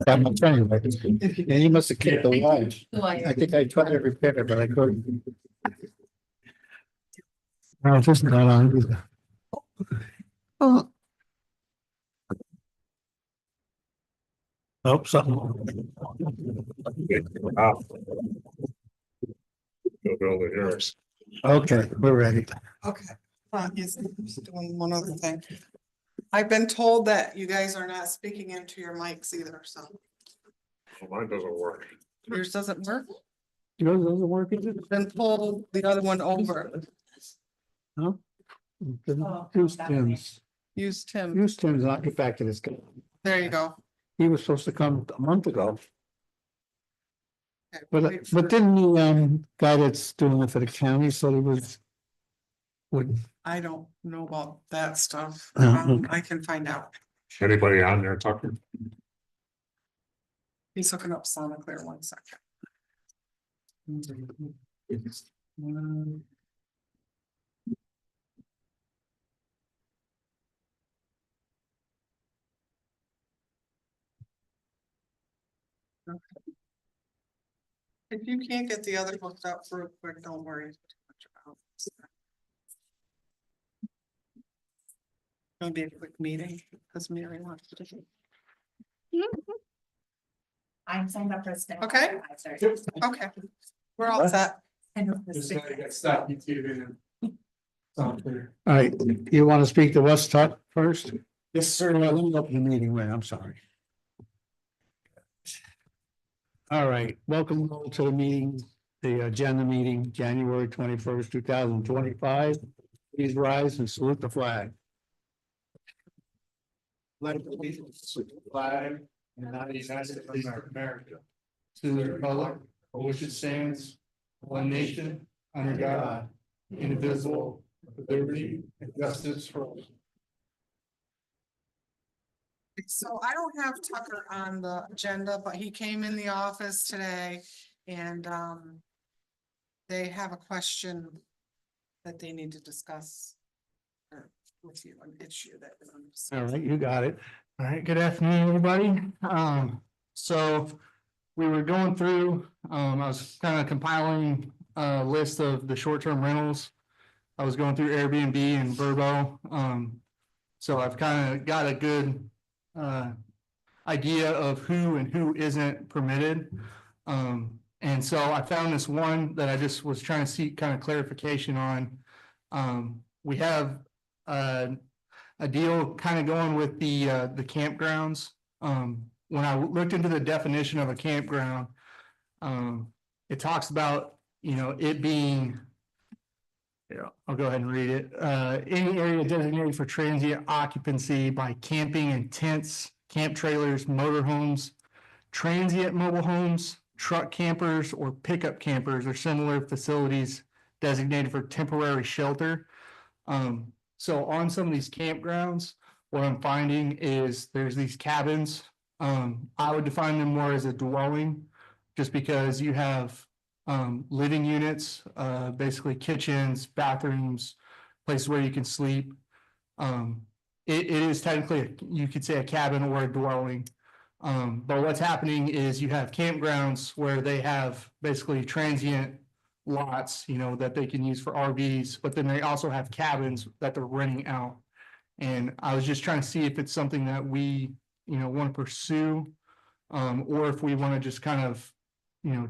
By my friend, and he must have kept the wires. I think I tried to repair it, but I couldn't. No, it's just not on either. Oh. Oh, something. Wow. Go build it yours. Okay, we're ready. Okay, he's doing one other thing. I've been told that you guys are not speaking into your mics either, so Well, mine doesn't work. yours doesn't work. Yours doesn't work, is it? Then pull the other one over. Huh? Oh, Use Tim's. Use Tim. Use Tim's, and I'll get back to this guy. There you go. He was supposed to come a month ago. Okay, But wait for- didn't the guy that's doing it for the county said he was. Would, I don't know about that stuff. Oh, okay. I can find out. Anybody on there talking? He's hooking up Soniclear, 1 second. Okay. If you can't get the other hooked up real quick, don't worry too much about it. It'll be a quick meeting because Mary wants to do it. I'm signed up for a step. Okay. Okay, we're all set. all right, you want to speak to us, Tuck, first? Yes, sir. Let me open the meeting, wait, I'm sorry. All right, welcome all to the meeting, the agenda meeting, January 21st, 2025. Please rise and salute the flag. Pledge allegiance to the flag and the United States of America, to the republic for which it stands, one nation, under God, indivisible, with liberty and justice for all. So I don't have Tucker on the agenda, but he came in the office today and they have a question that they need to discuss with you, an issue that. All right, you got it. All right, good afternoon, everybody. So we were going through, I was kind of compiling a list of the short-term rentals. I was going through Airbnb and Vrbo. So I've kind of got a good idea of who and who isn't permitted. And so I found this one that I just was trying to seek kind of clarification on. We have a deal kind of going with the campgrounds. When I looked into the definition of a campground, it talks about, it being, I'll go ahead and read it. Any area designated for transient occupancy by camping in tents, camp trailers, motorhomes, transient mobile homes, truck campers, or pickup campers or similar facilities designated for temporary shelter. So on some of these campgrounds, what I'm finding is there's these cabins. I would define them more as a dwelling, just because you have living units, basically kitchens, bathrooms, places where you can sleep. It is technically, you could say, a cabin or a dwelling. But what's happening is you have campgrounds where they have basically transient lots, that they can use for RVs, but then they also have cabins that they're renting out. And I was just trying to see if it's something that we, want to pursue, or if we want to just kind of,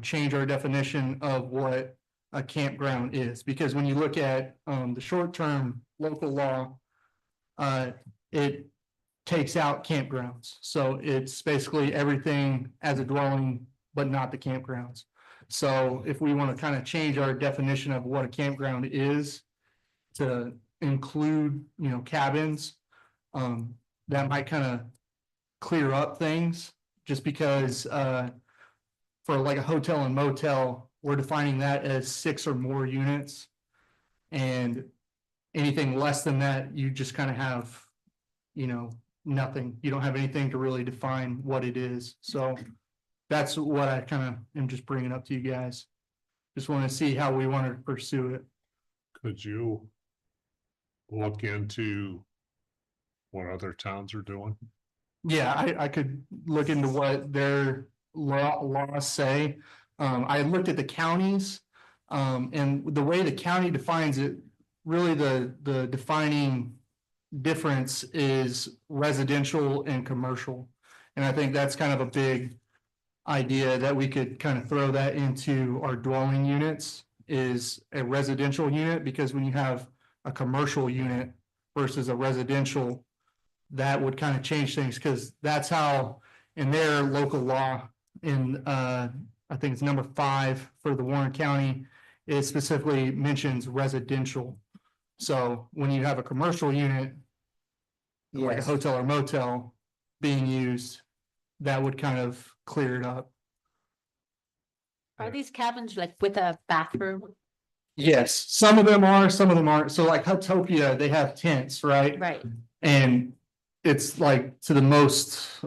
change our definition of what a campground is. Because when you look at the short-term local law, it takes out campgrounds. So it's basically everything as a dwelling, but not the campgrounds. So if we want to kind of change our definition of what a campground is to include, cabins, that might kind of clear up things, just because for like a hotel and motel, we're defining that as 6 or more units. And anything less than that, you just kind of have, nothing. You don't have anything to really define what it is. So that's what I kind of am just bringing up to you guys. Just want to see how we want to pursue it. Could you look into what other towns are doing? Yeah, I could look into what their laws say. I looked at the counties. And the way the county defines it, really the defining difference is residential and commercial. And I think that's kind of a big idea that we could kind of throw that into our dwelling units is a residential unit, because when you have a commercial unit versus a residential, that would kind of change things, because that's how in their local law in I think it's number 5 for the Warren County, it specifically mentions residential. So when you have a commercial unit, like a Yes. hotel or motel being used, that would kind of clear it up. Are these cabins like with a bathroom? Yes, some of them are, some of them aren't. So like Hotopia, they have tents, right? Right. And it's like to the most,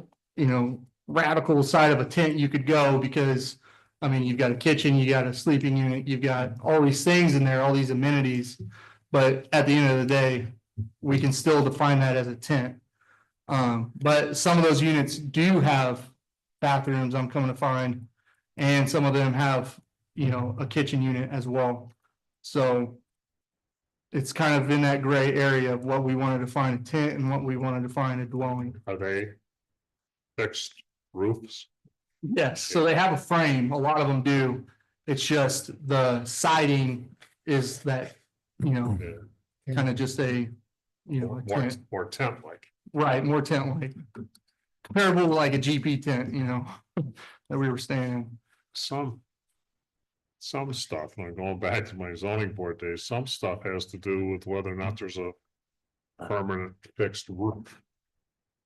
radical side of a tent you could go, because I mean, you've got a kitchen, you got a sleeping unit, you've got all these things in there, all these amenities. But at the end of the day, we can still define that as a tent. But some of those units do have bathrooms, I'm coming to find, and some of them have, a kitchen unit as well. So it's kind of in that gray area of what we wanted to find a tent and what we wanted to find a dwelling. Are they fixed roofs? Yes, so they have a frame, a lot of them do. It's just the siding is that, Yeah. kind of just a, a More, tent. more tent like. Right, more tent like. Comparable to like a GP tent, that we were staying in. Some stuff, when I'm going back to my zoning board days, some stuff has to do with whether or not there's a permanent fixed roof.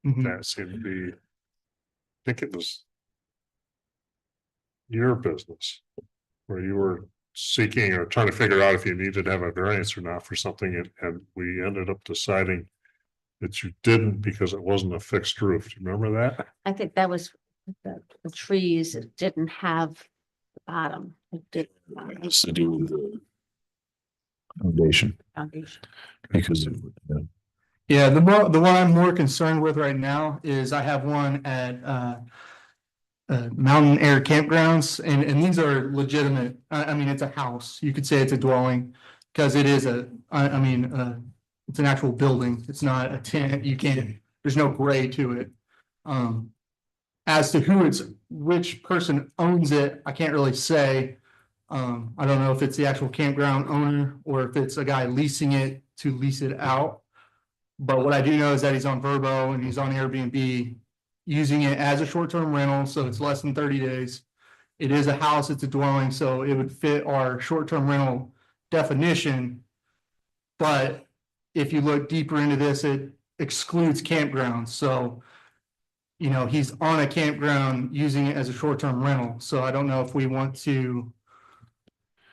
Mhm. That seemed to be, I think it was your business, where you were seeking or trying to figure out if you needed to have a variance or not for something, and we ended up deciding that you didn't because it wasn't a fixed roof. Do you remember that? I think that was the trees that didn't have the bottom. It did It has to do with the foundation, foundation. because Yeah, the one I'm more concerned with right now is I have one at Mountain Air Campgrounds, and these are legitimate. I mean, it's a house. You could say it's a dwelling, because it is it's an actual building. It's not a tent. You can't, there's no gray to it. As to which person owns it, I can't really say. I don't know if it's the actual campground owner or if it's a guy leasing it to lease it out. But what I do know is that he's on Vrbo and he's on Airbnb, using it as a short-term rental, so it's less than 30 days. It is a house, it's a dwelling, so it would fit our short-term rental definition. But if you look deeper into this, it excludes campgrounds, so he's on a campground using it as a short-term rental, so I don't know if we want to.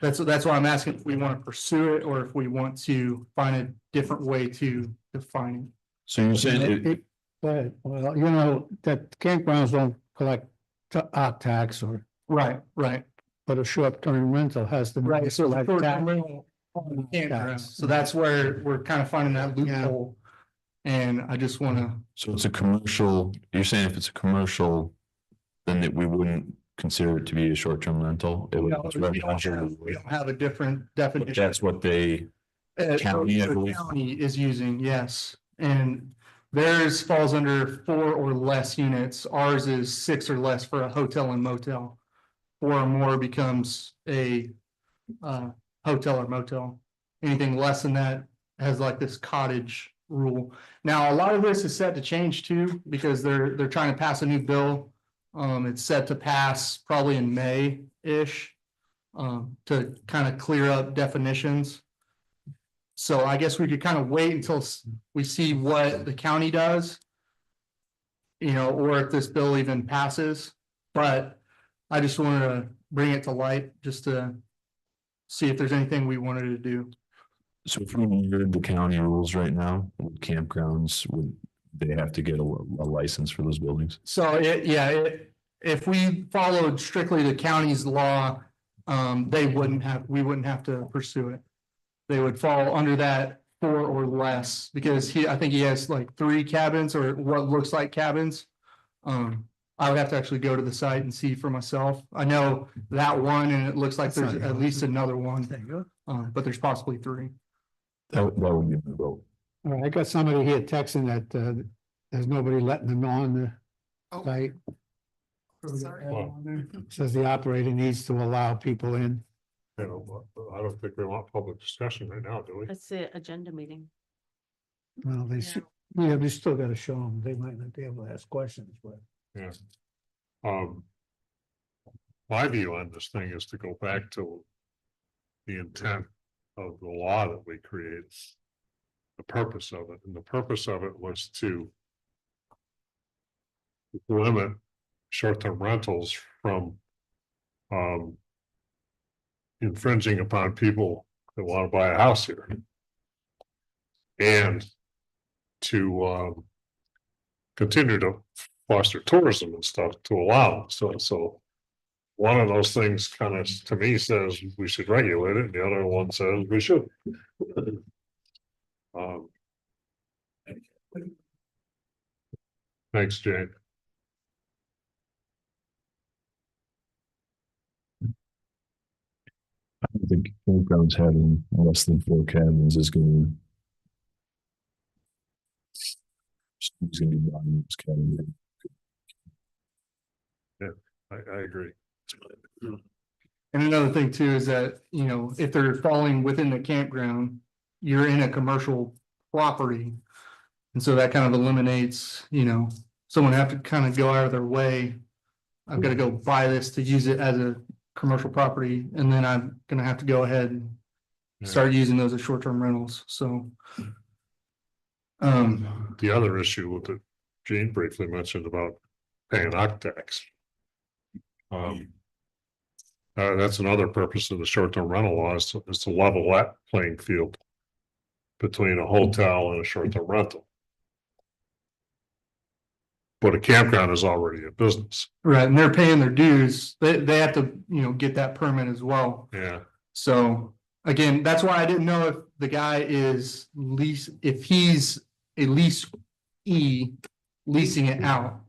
That's why I'm asking if we want to pursue it or if we want to find a different way to define it. so you're saying it, But, well, that campgrounds don't collect tax Right. but a short-term rental has to. Right, so collect short-term tax. rental on the campground. So that's where we're kind of finding that loophole. And I just wanna, so it's a commercial, you're saying if it's a commercial, then we wouldn't consider it to be a short-term rental? It would- it's residential. we don't have a different But definition. that's what they, Uh, county, I the believe. county is using, yes, and theirs falls under 4 or less units. Ours is 6 or less for a hotel and motel. 4 or more becomes a hotel or motel. Anything less than that has like this cottage rule. Now, a lot of this is set to change too, because they're trying to pass a new bill. It's set to pass probably in May-ish, to kind of clear up definitions. So I guess we could kind of wait until we see what the county does. Or if this bill even passes, but I just wanted to bring it to light just to see if there's anything we wanted to do. so if we mirrored the county rules right now, with campgrounds, would they have to get a license for those buildings? So if we followed strictly the county's law, we wouldn't have to pursue it. They would fall under that four or less, because I think he has like 3 cabins or what looks like cabins. I would have to actually go to the site and see for myself. I know that one, and it looks like there's at least another one, There you go. but there's possibly 3. That would be my vote. All right, I got somebody here texting that, there's nobody letting them on the Oh, site. sorry. Says the operator needs to allow people in. You know, I don't think we want public discussion right now, do we? That's the agenda meeting. Well, yeah, we still gotta show them. They might not be able to ask questions, but. Yeah. My view on this thing is to go back to the intent of the law that we created. The purpose of it, and the purpose of it was to limit short-term rentals from infringing upon people that want to buy a house here. And to continue to foster tourism and stuff to allow. So one of those things kind of, to me, says we should regulate it, and the other one says we should. Thanks, Jane. I think campgrounds having less than 4 cabins is gonna. It's gonna be buying this cabin. I agree. And another thing too is that, you know, if they're falling within the campground, you're in a commercial property. And so that kind of eliminates, you know, someone have to kind of go out of their way. I've got to go buy this to use it as a commercial property, and then I'm gonna have to go ahead and start using those as short-term rentals, so. The other issue that Gene briefly mentioned about paying octax. That's another purpose of the short-term rental law is to level that playing field between a hotel and a short-term rental. But a campground is already a business. Right, and they're paying their dues, they have to, you know, get that permit as well. Yeah, So, again, that's why I didn't know if the guy is if he's a leasing it out.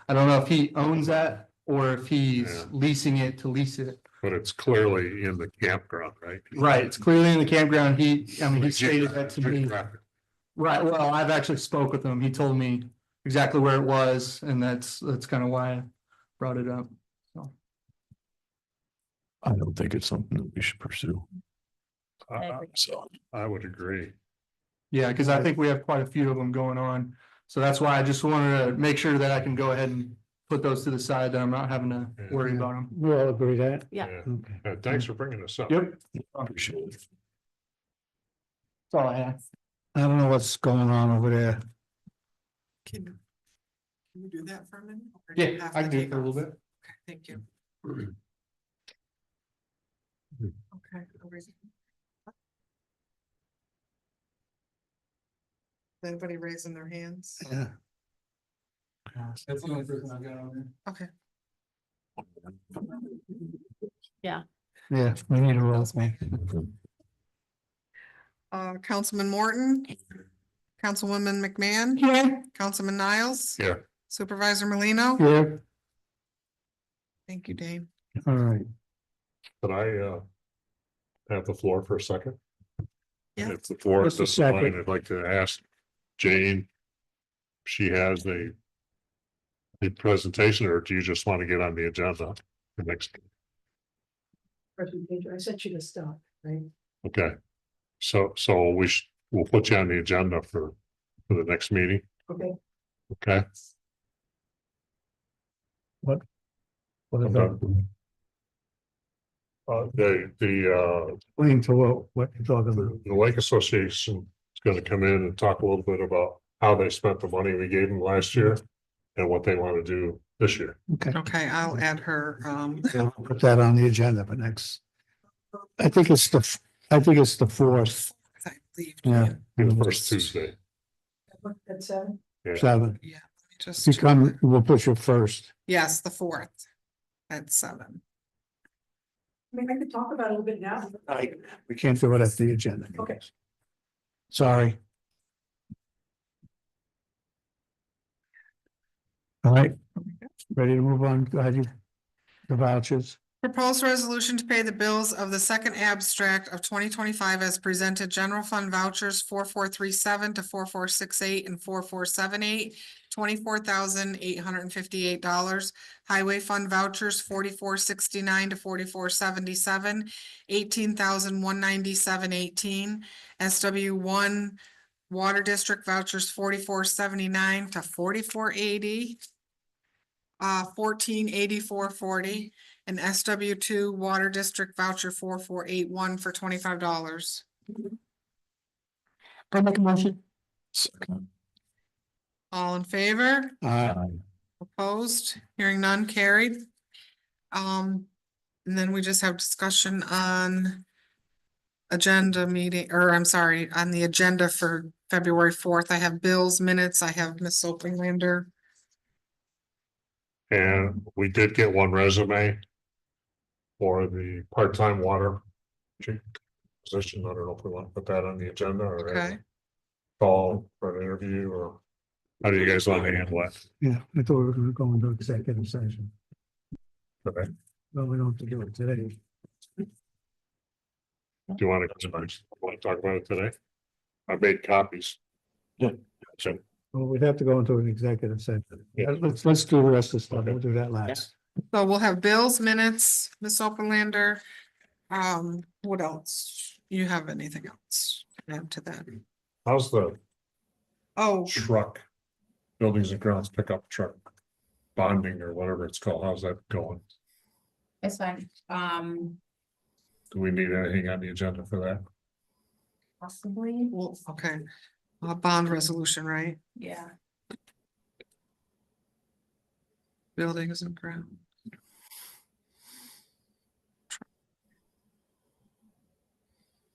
I don't know if he owns that or if he's Yeah. leasing it to lease it. but it's clearly in the campground, right? Right, it's clearly in the campground, he stated that to me. Right, well, I've actually spoke with him, he told me exactly where it was, and that's kind of why I brought it up. I don't think it's something that we should pursue. So I would agree. Yeah, because I think we have quite a few of them going on, so that's why I just wanted to make sure that I can go ahead and put those to the side, that I'm not having to worry about them. We all agree that? Yeah. Okay. Thanks for bringing this up. Yep. Appreciate it. That's all I have. I don't know what's going on over there. Can you do that for a minute? Or do you Yeah, have I to can do it take for a little off? bit. Okay, thank you. Okay. Anybody raising their hands? Yeah. That's the only person I've got on there. Okay. Yeah, we need a roll call. Councilman Morton, Councilwoman McMahon, Yeah. Councilman Niles. Yeah. Supervisor Molino. Yeah, Thank you, Dave. all right. Could I have the floor for a second? Yeah. If the floor Just a is fine, second. I'd like to ask Jane. She has a presentation, or do you just want to get on the agenda for next? Presentation, I sent you the stuff, right? Okay, so we'll put you on the agenda for the next meeting, Okay. okay? What is Okay. that? Explain to what you're talking about. The Lake Association is gonna come in and talk a little bit about how they spent the money we gave them last year and what they want to do this year. Okay, Okay, I'll add her, I'll put that on the agenda for next. I think it's the 4th, I believe. yeah. The first Tuesday. At 7? 7. Yeah, let me just. You come, we'll put you first. Yes, the 4th at 7. I mean, I could talk about it a little bit now. We can't do it at the agenda. Okay. Sorry. All right, ready to move on? Go ahead. The vouchers. Proposed resolution to pay the bills of the second abstract of 2025 as presented. General fund vouchers 4437 to 4468 and 4478, $24,858. Highway fund vouchers 4469 to 4477, $18,197.18. SW1 Water District vouchers 4479 to 4480. 1484.40, and SW2 Water District voucher 4481 for $25. I make a motion. Second. All in favor? Opposed? Hearing none, carried. And then we just have discussion on agenda meeting, or I'm sorry, on the agenda for February 4th. I have bills, minutes, I have Miss Oppenlander. And we did get one resume for the part-time water position. I don't know if we want to put that on the agenda or have a Okay, call for an interview, or how do you guys want to handle that? Yeah, I thought we were gonna go into executive session. Okay. Well, we don't have to do it today. Do you want to talk about it today? I made copies. Yeah. So, Well, we'd have to go into an executive session. Yeah. Let's do the rest of the stuff. We'll do that last. so we'll have bills, minutes, Miss Oppenlander. What else? You have anything else to add to that? how's the Oh, truck, buildings and grounds pickup truck bonding or whatever it's called? How's that going? It's fine. Do we need anything on the agenda for that? Possibly, well, okay. Bond resolution, right? yeah. Buildings and ground.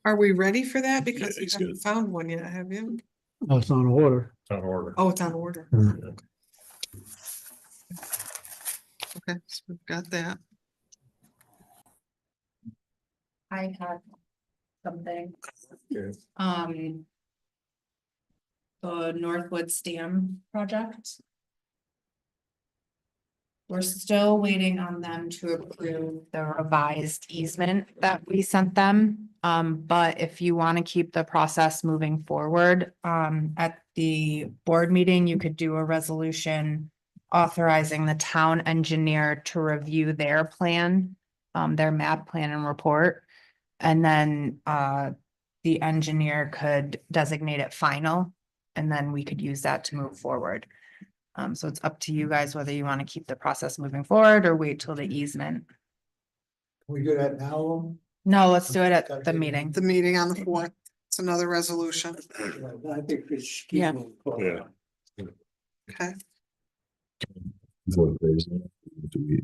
Are we ready for that? Because we he's haven't good. found one yet, have you? Oh, it's on order. It's on order. Oh, it's on order. Mm. Okay, so we've got that. I had something. Okay. The Northwoods Dam project. We're still waiting on them to approve the revised easement that we sent them. But if you want to keep the process moving forward, at the board meeting, you could do a resolution authorizing the town engineer to review their plan, their map plan and report. And then, the engineer could designate it final, and then we could use that to move forward. So it's up to you guys whether you want to keep the process moving forward or wait till the easement. Can we do that now? No, let's do it at the meeting. The meeting on the 4th. It's another resolution. I think we should. Yeah. Yeah. Okay. Do we-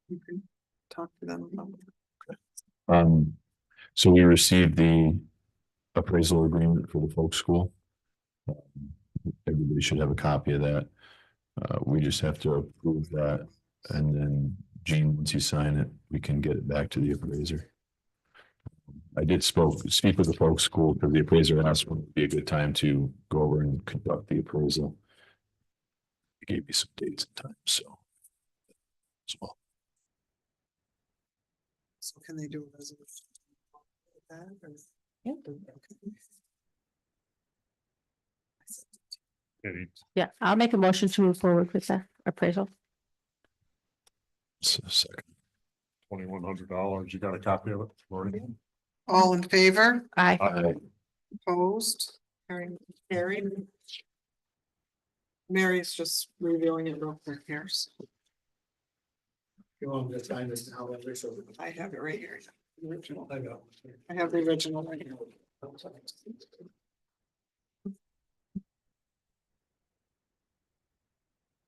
You can talk to them about it. So we received the appraisal agreement for the folk school. Everybody should have a copy of that. We just have to approve that, and then Gene, once you sign it, we can get it back to the appraiser. I did speak with the folk school, because the appraiser asked when would be a good time to go over and conduct the appraisal. He gave me some dates and times, so. As well. So can they do a resolution? with that, or- Yeah. Okay. Any Yeah, I'll make a motion to move forward with the appraisal. So, second. $2,100, you got a copy of it? Lori? All in favor? Aye. Opposed? Carried. Mary's just reviewing it real quick here. So You want me to sign this now? I have it right here. The original. I got I have the original right here.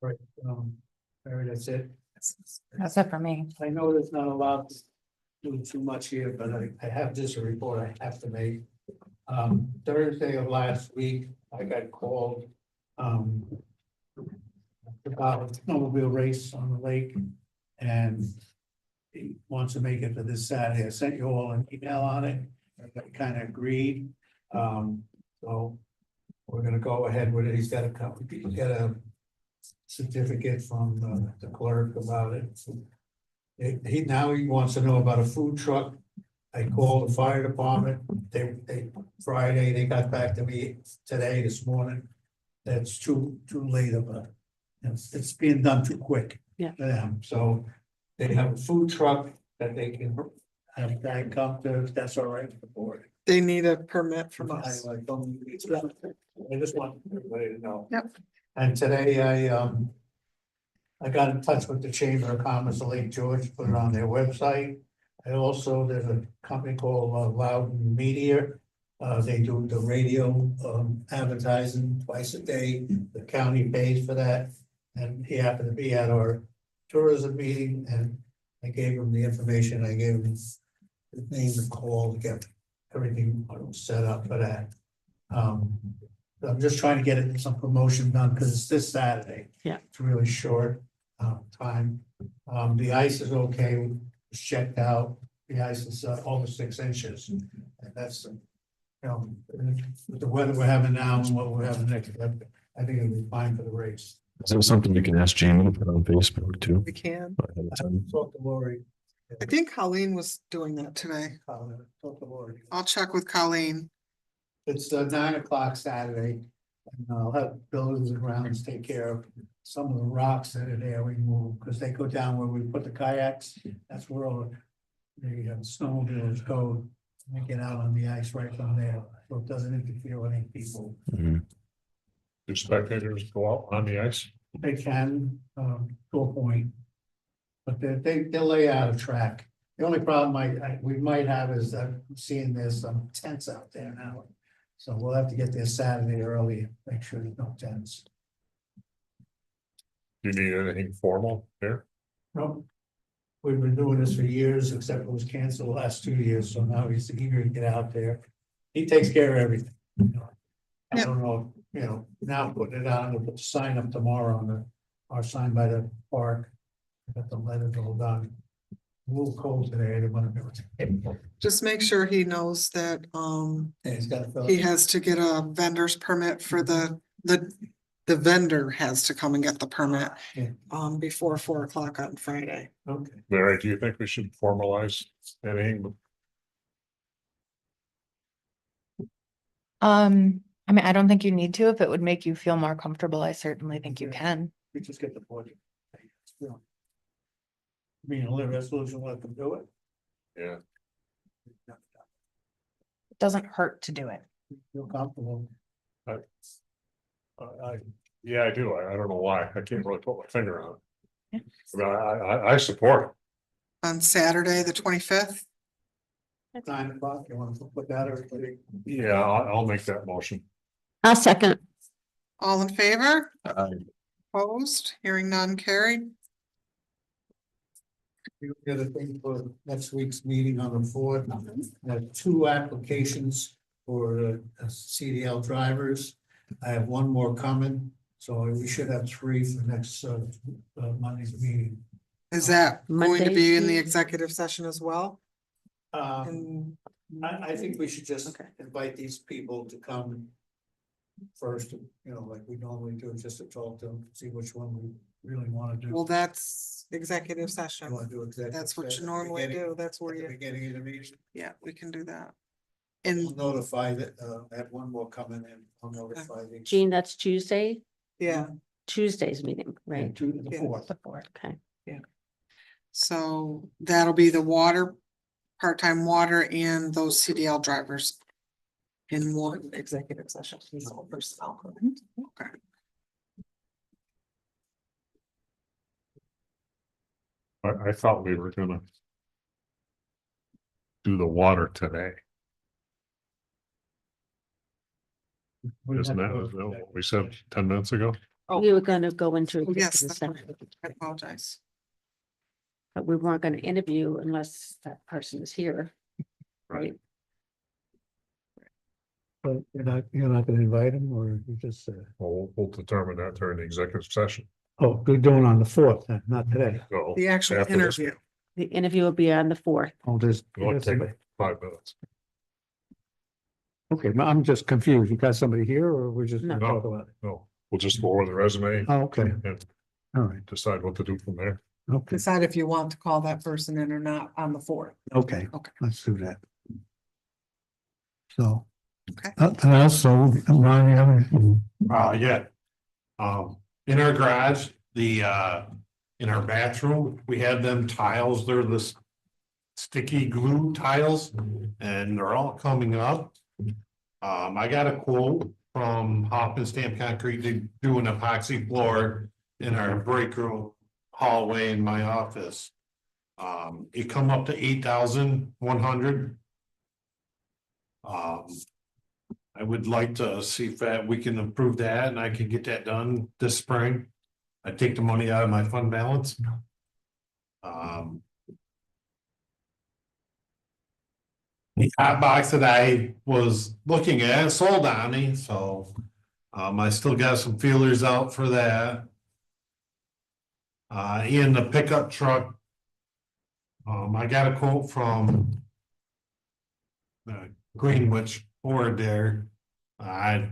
Right, Mary, that's it. That's it for me. I know there's not allowed to do too much here, but I have this report I have to make. Thursday of last week, I got called. About a snowmobile race on the lake, and he wants to make it for this Saturday. I sent you all an email on it. I kind of agreed. So we're gonna go ahead with it. He's got a certificate from the clerk about it. He wants to know about a food truck. I called the fire department. Friday, they got back to me today, this morning. That's too late of a, it's being done too quick. Yeah. For them, so they have a food truck that they can have a guy come to, if that's all right with the board. They need a permit from us. I just want everybody to know. Yep. And today I got in touch with the Chamber of Commerce of Lake George, put it on their website. And also, there's a company called Loudon Media. They do the radio advertising twice a day. The county pays for that. And he happened to be at our tourism meeting, and I gave him the information. I gave him his name and call to get everything set up for that. I'm just trying to get it some promotion done because it's this Saturday. Yeah. It's really short time. The ice is okay. It's checked out. The ice is over 6 inches. And that's, with the weather we're having now and what we're having next, I think it'll be fine for the race. Is there something you can ask Jamie to put on Facebook too? We can. ahead of time? Talk to Lori. I think Colleen was doing that today. Talk to Lori. I'll check with Colleen. It's 9 o'clock Saturday. And I'll have buildings and grounds take care of some of the rocks that are there we move, because they go down where we put the kayaks. That's where all the snowmobiles go. They get out on the ice right from there, so it doesn't interfere with any people. Mhm. Do spectators go out on the ice? They can, to a point. But they lay out a track. The only problem we might have is seeing there's some tents out there now. So we'll have to get there Saturday early, make sure there's no tents. Do you need anything formal there? No. We've been doing this for years, except it was canceled the last 2 years, so now he's eager to get out there. He takes care of everything. I don't know, now putting it on, we'll put the sign up tomorrow on our sign by the park. Got the letters all done. A little cold today, I didn't want to do it. Just make sure he knows that, Yeah, he's got to fill. he has to get a vendor's permit for the vendor has to come and get the permit, Yeah. Before 4 o'clock on Friday. Okay. Mary, do you think we should formalize anything? I mean, I don't think you need to. If it would make you feel more comfortable, I certainly think you can. We just get the budget. Being a little resolution, let them do it. Yeah. It doesn't hurt to do it. Feel comfortable. Yeah, I do. I don't know why. I can't really put my finger on Yeah. it. I mean, I support it. On Saturday, the 25th. 9 o'clock, you want to put that, everybody? Yeah, I'll make that motion. I'll second. All in favor? Aye. Opposed? Hearing none carried. The other thing for next week's meeting on the 4th, I have 2 applications for CDL drivers. I have 1 more coming, so we should have 3 for next Monday's meeting. Is that going to be Monday's in the meeting? executive session as well? Um, And I think we should just Okay. invite these people to come first, like we normally do, just to talk to them, see which one we really want to do. well, that's executive You session. want to do executive That's what you session normally beginning- do. That's where At the you, beginning of the meeting, yeah, we can do that. I'll And notify that, I have 1 more coming in, I'll notify the. Jean, that's Tuesday, yeah, Tuesday's meeting, right? To the Yeah. 4th. Okay. so that'll be the water, part-time water and those CDL drivers. In one executive session. So personnel. Okay. I thought we were gonna do the water today. Isn't that what we said 10 minutes ago? Oh. We were gonna go into Oh, yes, executive that's session, right. I apologize. but we weren't gonna interview unless that person is here. Right? But you're not gonna invite them, or you just, We'll determine that during the executive session. oh, they're doing on the 4th, not today. So The actual after this- interview. The interview will be on the 4th. Oh, there's. It'll take 5 minutes. Okay, I'm just confused. You got somebody here or we're just gonna No. talk about it? No, we'll just go over the resume Oh, okay, and all right, decide what to do from there. okay, Decide if you want to call that person in or not on the fourth. okay, Okay. let's do that. So. Okay. Nothing else, so, Ron, you have anything? Yeah. In our garage, in our bathroom, we have them tiles, they're this sticky glue tiles, and they're all coming up. I got a quote from Hoffman Stamp Concrete to do an epoxy floor in our break room hallway in my office. It come up to 8,100. I would like to see if that we can improve that and I can get that done this spring. I take the money out of my fund balance. The hot box that I was looking at sold on me, so I still got some feelers out for that. In the pickup truck. I got a quote from Greenwich Ford there. I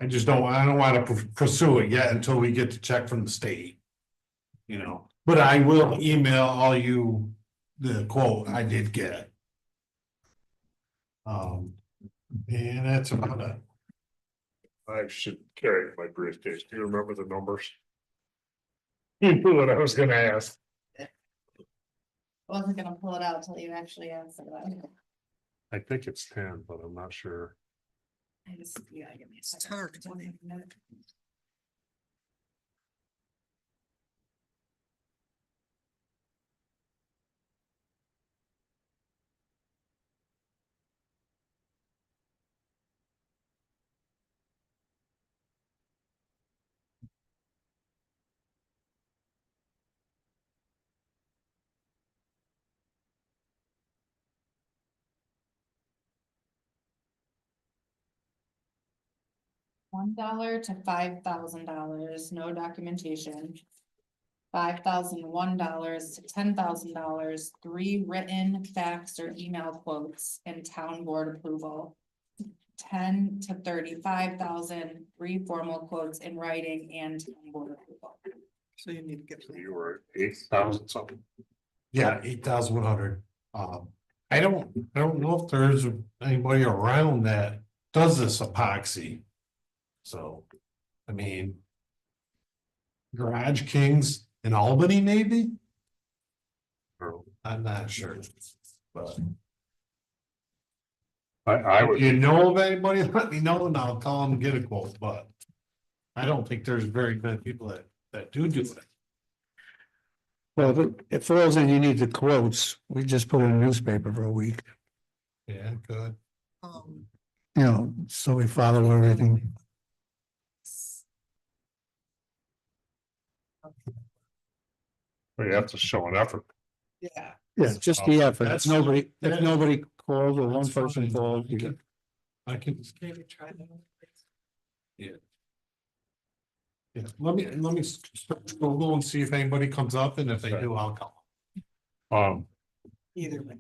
just don't want to pursue it yet until we get the check from the state. You know, but I will email all you the quote I did get. And that's about it. I should carry my briefcase. Do you remember the numbers? You knew what I was gonna ask. I wasn't gonna pull it out till you actually answered that. I think it's 10, but I'm not sure. I just, you gotta give me a It's second. 10 or 20. $1 to $5,000, no documentation. $5,001 to $10,000, 3 written fax or email quotes and town board approval. 10 to 35,000, 3 formal quotes in writing and town board approval. So you need to get. So you were 8,000 something. Yeah, 8,100. I don't know if there's anybody around that does this epoxy. So, I mean. Garage Kings in Albany, maybe? Or I'm not sure, but I if would, you know of anybody, let me know and I'll call them and get a quote, but. I don't think there's very many people that do it. Well, if for those of you need the quotes, we just put it in a newspaper for a week, Yeah, good. you know, so we follow everything. but you have to show an effort. Yeah. Yeah, just the effort. If That's- nobody, that- if nobody calls or one That's person fine. calls, you get. I can. Maybe try that. Yeah, let me Google and see if anybody comes up, and if they do, I'll call. Either way.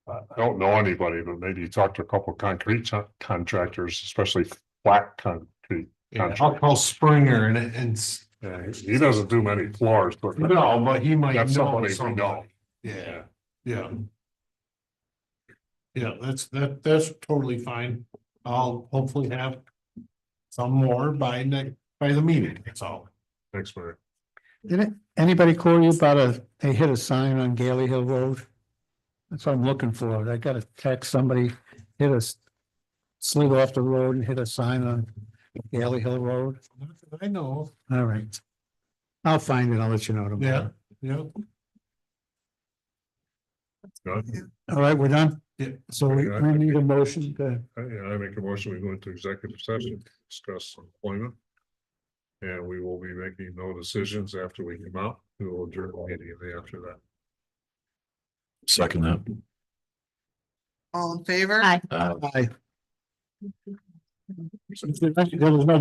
I don't know anybody, but maybe you talk to a couple of concrete contractors, especially flat concrete. Yeah, I'll call Springer and Yeah, he doesn't do many floors, but no, but he might That's know somebody we somebody. know. Yeah, yeah. Yeah, that's totally fine. I'll hopefully have some more by the meeting, that's all. thanks, Mary. Did anybody call you about they hit a sign on Gailey Hill Road? That's what I'm looking for. I got a text, somebody hit a slid off the road and hit a sign on Gailey Hill Road. Not that I know, All right. I'll find it. I'll let you know of. Yeah, tomorrow. yeah. Good. All right, we're done? Yeah. So we need a motion to, I make a motion, we go into executive session, discuss employment. And we will be making no decisions after we come out. We will adjourn the meeting after that. Second that. All in favor? Aye. Uh, aye. There was no